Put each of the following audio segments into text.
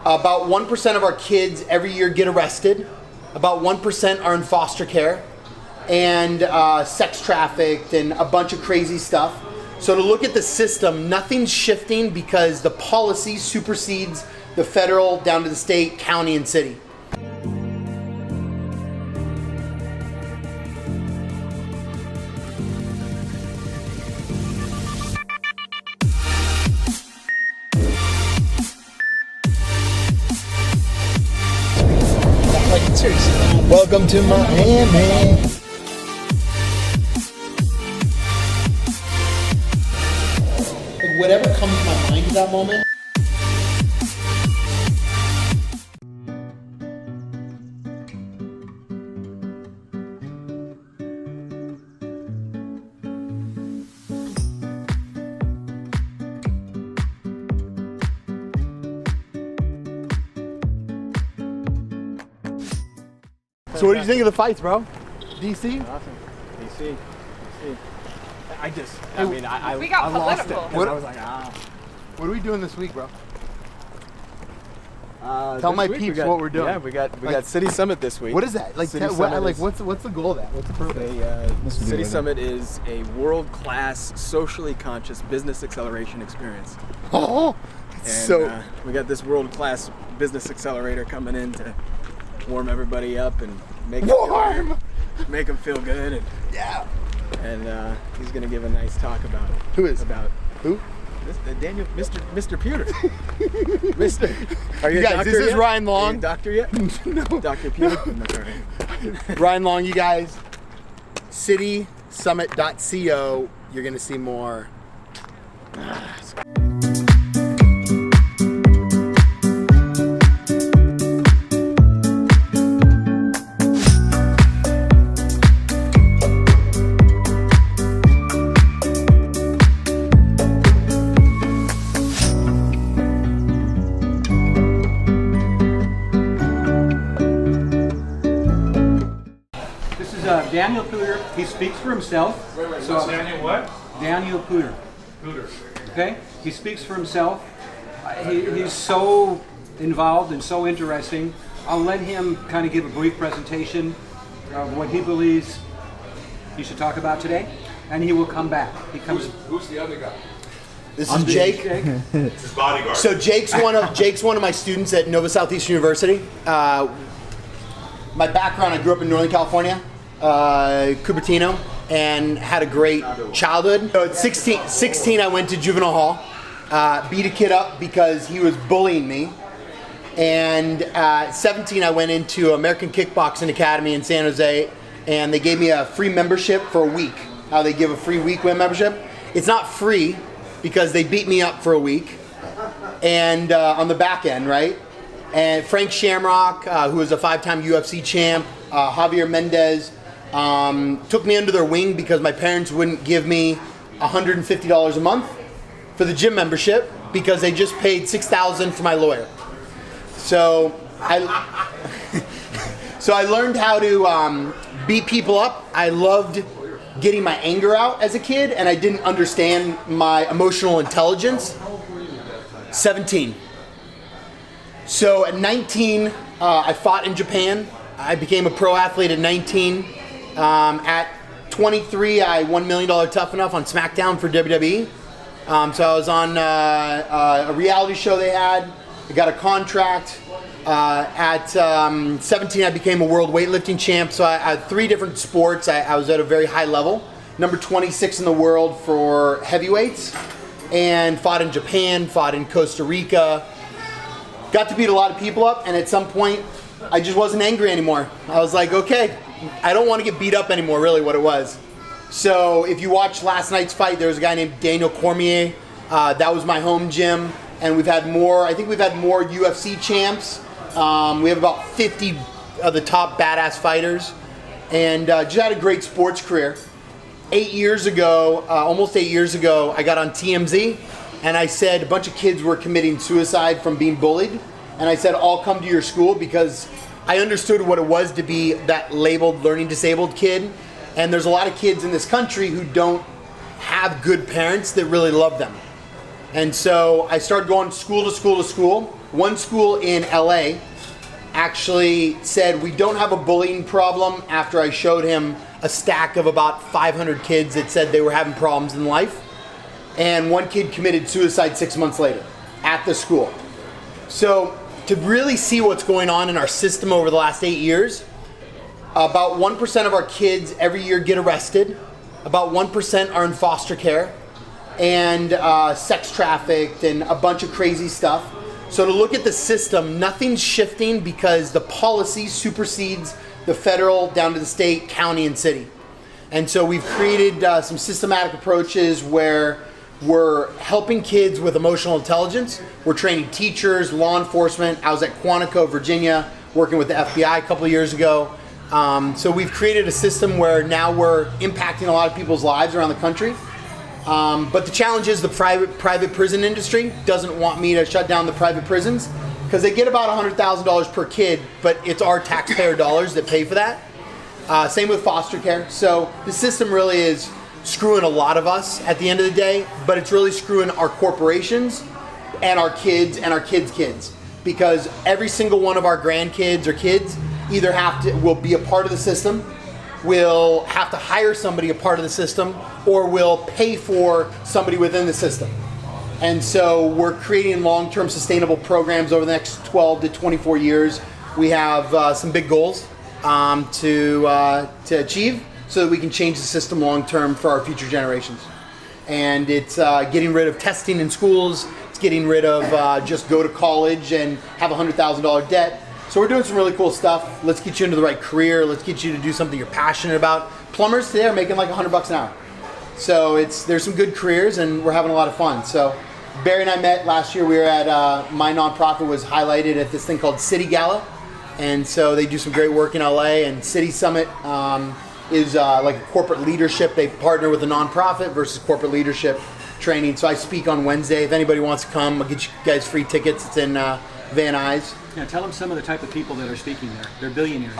About 1% of our kids every year get arrested. About 1% are in foster care and sex trafficked and a bunch of crazy stuff. So to look at the system, nothing's shifting because the policy supersedes the federal down to the state, county, and city. Welcome to Miami. Whatever comes to my mind at that moment. So what did you think of the fights, bro? DC? Awesome. DC. I lost it. What? I was like, What are we doing this week, bro? Tell my peeps what we're doing. Yeah, we got City Summit this week. What is that? Like, what's the goal of that? What's the purpose? City Summit is a world-class, socially conscious business acceleration experience. Oh, and we got this world-class business accelerator coming in to warm everybody up and make them feel good. And, yeah. And he's gonna give a nice talk about it. Who is? About who? Daniel, Mr. Puder. Are you guys, a doctor this is yet? Ryan Long. Are you a doctor yet? No. Dr. Puder. Ryan Long, you guys. citysummit.co. You're gonna see more. Daniel Puder, he speaks for himself. Wait, so Daniel what? Daniel Puder. Puder. Okay? He speaks for himself. He's so involved and so interesting. I'll let him kind of give a brief presentation of what he believes he should talk about today, and he will come back. Who's the other guy? This is Jake. It's his bodyguard. So Jake's one of my students at Nova Southeastern University. My background, I grew up in Northern California. Cupertino, and had a great childhood. So at 16 I went to juvenile hall, beat a kid up because he was bullying me, and at 17 I went into American Kickboxing Academy in San Jose, and they gave me a free membership for a week. How they give a free week-win membership. It's not free because they beat me up for a week, and on the back end, right? And Frank Shamrock, who was a 5-time UFC champ, Javier Mendez, took me under their wing because my parents wouldn't give me $150 a month for the gym membership because they just paid $6,000 for my lawyer. So I learned how to beat people up. I loved getting my anger out as a kid, and I didn't understand my emotional intelligence. 17. So at 19, I fought in Japan. I became a pro athlete at 19. At 23, I won $1 Million Tough Enough on SmackDown for WWE. So I was on a reality show they had. I got a contract. At 17, I became a world weightlifting champ. So I had 3 different sports. I was at a very high level. Number 26 in the world for heavyweights. And fought in Japan, fought in Costa Rica. Got to beat a lot of people up. And at some point, I just wasn't angry anymore. I was like, okay, I don't want to get beat up anymore, really what it was. So if you watched last night's fight, there was a guy named Daniel Cormier. That was my home gym. And we've had more, I think we've had more UFC champs. We have about 50 of the top badass fighters. And just had a great sports career. 8 years ago, almost 8 years ago, I got on TMZ. And I said a bunch of kids were committing suicide from being bullied. And I said, I'll come to your school because I understood what it was to be that labeled learning disabled kid. And there's a lot of kids in this country who don't have good parents that really love them. And so I started going school to school to school. One school in LA actually said we don't have a bullying problem after I showed him a stack of about 500 kids that said they were having problems in life. And one kid committed suicide 6 months later at the school. So to really see what's going on in our system over the last 8 years, about 1% of our kids every year get arrested. About 1% are in foster care and sex trafficked and a bunch of crazy stuff. So to look at the system, nothing's shifting because the policy supersedes the federal down to the state, county, and city. And so we've created some systematic approaches where we're helping kids with emotional intelligence. We're training teachers, law enforcement. I was at Quantico, Virginia, working with the FBI a couple of years ago. So we've created a system where now we're impacting a lot of people's lives around the country. But the challenge is the private prison industry doesn't want me to shut down the private prisons because they get about $100,000 per kid, but it's our taxpayer dollars that pay for that. Same with foster care. So the system really is screwing a lot of us at the end of the day, but it's really screwing our corporations and our kids and our kids' kids, because every single one of our grandkids or kids either will be a part of the system, will have to hire somebody a part of the system, or will pay for somebody within the system. And so we're creating long-term sustainable programs over the next 12 to 24 years. We have some big goals to achieve so that we can change the system long-term for our future generations. And it's getting rid of testing in schools. It's getting rid of just go to college and have a $100,000 debt. So we're doing some really cool stuff. Let's get you into the right career. Let's get you to do something you're passionate about. Plumbers today are making like $100 an hour. So there's some good careers and we're having a lot of fun. So Barry and I met last year. We were at, my nonprofit was highlighted at this thing called City Gala. And so they do some great work in LA, and City Summit is like a corporate leadership. They partner with a nonprofit versus corporate leadership training. So I speak on Wednesday. If anybody wants to come, I'll get you guys free tickets. It's in Van Nuys. Yeah, tell them some of the type of people that are speaking there. They're billionaires.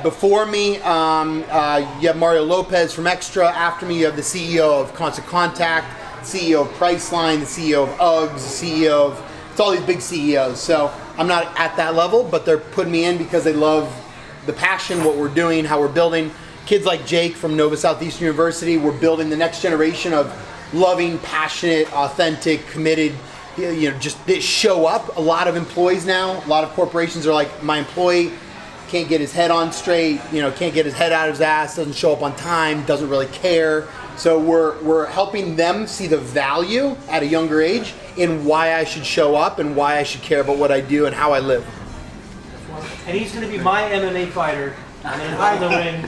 Before me, you have Mario Lopez from Extra. After me, you have the CEO of Constant Contact, CEO of Priceline, the CEO of Uggs, the CEO of, it's all these big CEOs. So I'm not at that level, but they're putting me in because they love the passion, what we're doing, how we're building. Kids like Jake from Nova Southeastern University, we're building the next generation of loving, passionate, authentic, committed, just that show up. A lot of employees now, a lot of corporations are like, my employee can't get his head on straight, can't get his head out of his ass, doesn't show up on time, doesn't really care. So we're helping them see the value at a younger age in why I should show up and why I should care about what I do and how I live. And he's going to be my MMA fighter. I'm in the ring.